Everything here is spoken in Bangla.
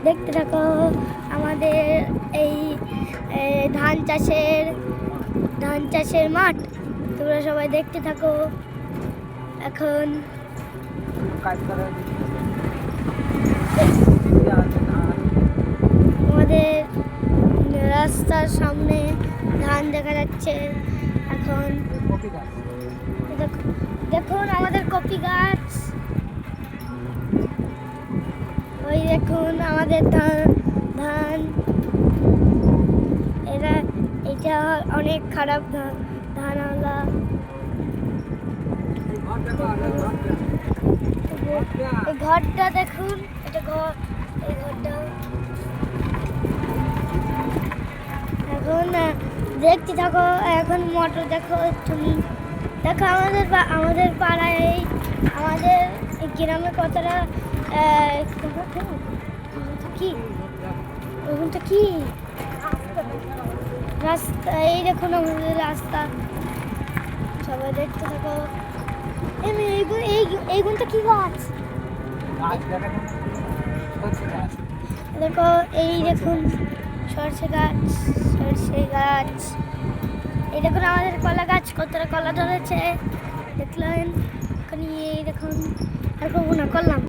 দেখতে থাকো আমাদের এই ধান চাষের মাঠ। তোমরা সবাই দেখতে থাকো। এখন আমাদের রাস্তার সামনে ধান দেখা যাচ্ছে। এখন দেখুন আমাদের কপি গাছ, ওই দেখুন আমাদের ধান। এটা অনেক খারাপ ধান আলা। এই ঘরটা দেখুন, এটা ঘর, এই ঘরটা। এখন দেখতে থাকো। এখন মোটর দেখো তুমি, দেখো আমাদের পাড়ায় আমাদের গ্রামে কতটা কি ওখানটা কি রাস্তা। এই দেখুন আমাদের রাস্তা, সবাই দেখতে থাকো। এইগুনটা কি গাছ দেখো। এই দেখুন সরষে গাছ। এই দেখুন আমাদের কলা গাছ, কতটা কলা ধরেছে দেখলেন। এই দেখুন আর করবো না, করলাম।